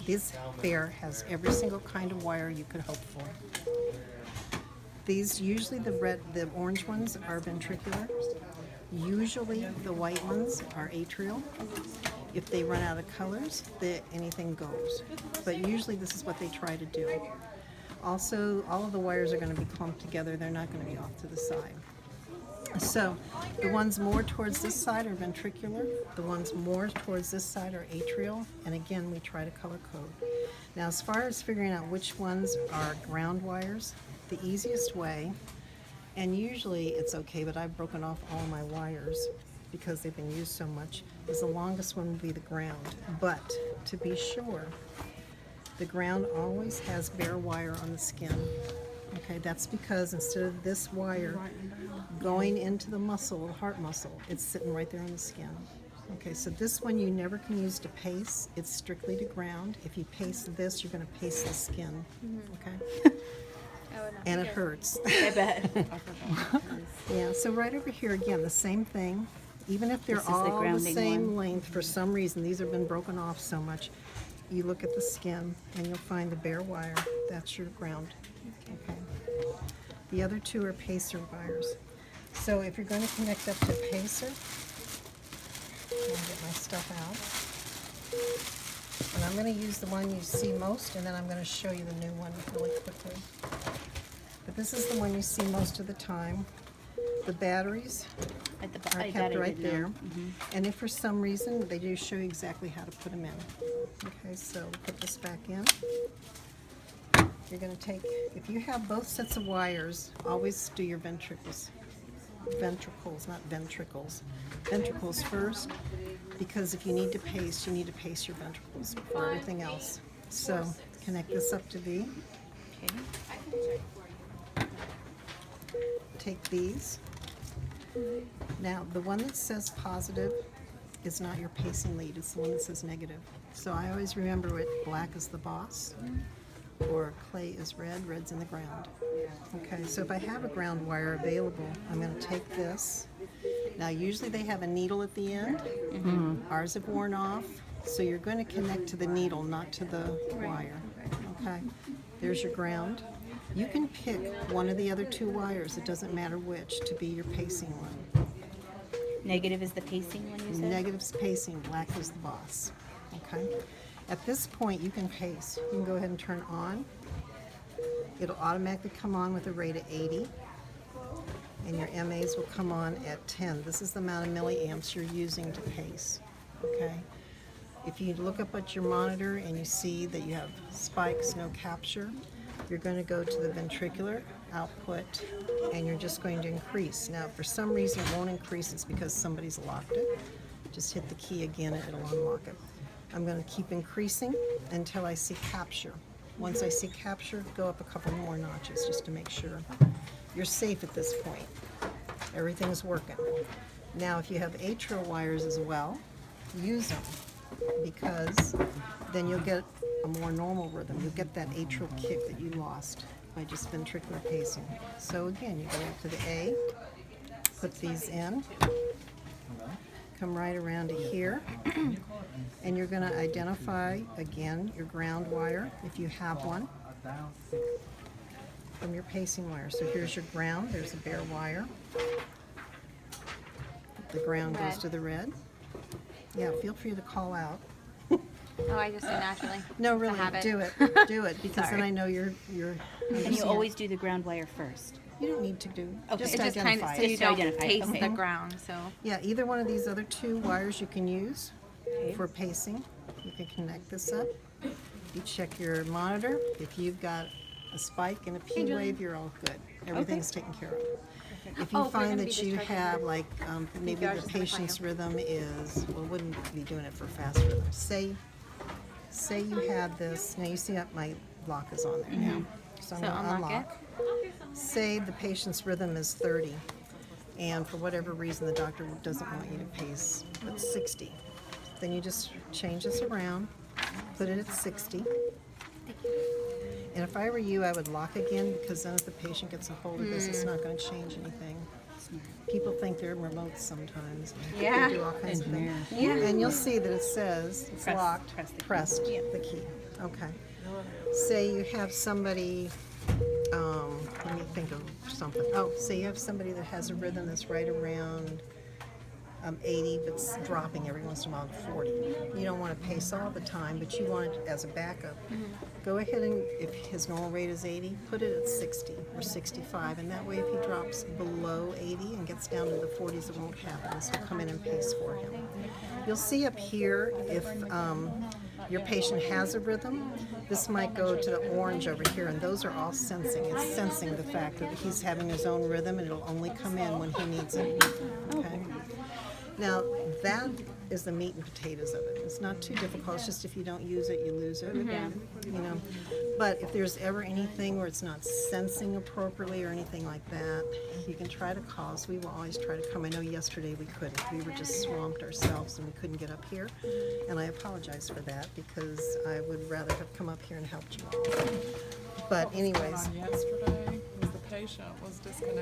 This fair has every single kind of wire you could hope for. These, usually the orange ones are ventricular. Usually the white ones are atrial. If they run out of colors, anything goes. But usually this is what they try to do. Also, all of the wires are going to be clumped together. They're not going to be off to the side. So the ones more towards this side are ventricular. The ones more towards this side are atrial. And again, we try to color code. Now, as far as figuring out which ones are ground wires, the easiest way, and usually it's okay, but I've broken off all my wires because they've been used so much, is the longest one would be the ground. But to be sure, the ground always has bare wire on the skin. Okay, that's because instead of this wire going into the muscle, the heart muscle, it's sitting right there on the skin. Okay, so this one you never can use to pace. It's strictly to ground. If you pace this, you're going to pace the skin. Okay? And it hurts. I bet. Yeah, so right over here again, the same thing. Even if they're all the same length, for some reason, these have been broken off so much, you look at the skin and you'll find the bare wire. That's your ground. Okay. The other two are pacer wires. So if you're going to connect up to pacer, I'm going to get my stuff out. And I'm going to use the one you see most, and then I'm going to show you the new one really quickly. But this is the one you see most of the time. The batteries are kept right there. And if for some reason, they do show you exactly how to put them in. Okay, so put this back in. You're going to take, if you have both sets of wires, always do your ventricles. Ventricles, not ventricles. Ventricles first, because if you need to pace your ventricles before everything else. So connect this up to V. Okay. Take these. Now, the one that says positive is not your pacing lead, it's the one that says negative. So I always remember it, black is the boss, or clay is red, red's in the ground. Okay, so if I have a ground wire available, I'm going to take this. Now, usually they have a needle at the end. Ours have worn off, so you're going to connect to the needle, not to the wire. Okay, there's your ground. You can pick one of the other two wires, it doesn't matter which, to be your pacing one. Negative is the pacing one, you said? Negative's pacing, black is the boss. Okay? At this point, you can pace. You can go ahead and turn on. It'll automatically come on with a rate of 80, and your MAs will come on at 10. This is the amount of milliamps you're using to pace. Okay? If you look up at your monitor and you see that you have spikes, no capture, you're going to go to the ventricular output and you're just going to increase. Now, if for some reason it won't increase, it's because somebody's locked it. Just hit the key again and it'll unlock it. I'm going to keep increasing until I see capture. Once I see capture, go up a couple more notches just to make sure. You're safe at this point. Everything's working. Now, if you have atrial wires as well, use them, because then you'll get a more normal rhythm. You'll get that atrial kick that you lost by just ventricular pacing. So again, you go up to the A, put these in, come right around to here, and you're going to identify, again, your ground wire, if you have one, from your pacing wire. So here's your ground, there's a bare wire. The ground goes to the red. Yeah, feel free to call out. Oh, I just do naturally. No, really, do it, because then I know you're. And you always do the ground wire first. You don't need to do. Okay. Just It just kind of identify so it. you don't identify it. taste Okay. the ground. So Yeah, either one of these other two wires you can use for pacing. You can connect this up. You check your monitor. If you've got a spike and a P wave, you're all good. Everything's taken care of. If you find that you have, like, maybe the patient's rhythm is, well, wouldn't be doing it for fast rhythm. Say you had this, now you see that my lock is on there now. So I'm going to unlock. Say the patient's rhythm is 30, and for whatever reason the doctor doesn't want you to pace at 60. Then you just change this around, put it at 60. And if I were you, I would lock again, because then if the patient gets a hold of this, it's not going to change anything. Smart. People think they're remotes sometimes. Yeah. They do all kinds of things. Yeah. And you'll see that it says it's Press- locked, press the key. pressed Yeah. the key. Okay. Say you have somebody, let me think of something. Oh, say you have somebody that has a rhythm that's right around 80, but it's dropping every once in a while to 40. You don't want to pace all the time, but you want it as a backup. Go ahead and, if his normal rate is 80, put it at 60 or 65, and that way if he drops below 80 and gets down to the 40s, it won't happen. This will come in and pace for him. You'll see up here if your patient has a rhythm, this might go to the orange over here, and those are all sensing. It's sensing the fact that he's having his own rhythm, and it'll only come in when he needs it. Okay? Now, that is the meat and potatoes of it. It's not too difficult. It's just if you don't use it, you lose it. You know. But if there's ever anything where it's not sensing appropriately or anything like that, you can try to call us. We will always try to come. I know yesterday we couldn't. We were just swamped ourselves and we couldn't get up here. And I apologize for that because I would rather have come up here and helped you all. But anyways. Yesterday was the patient was disconnected.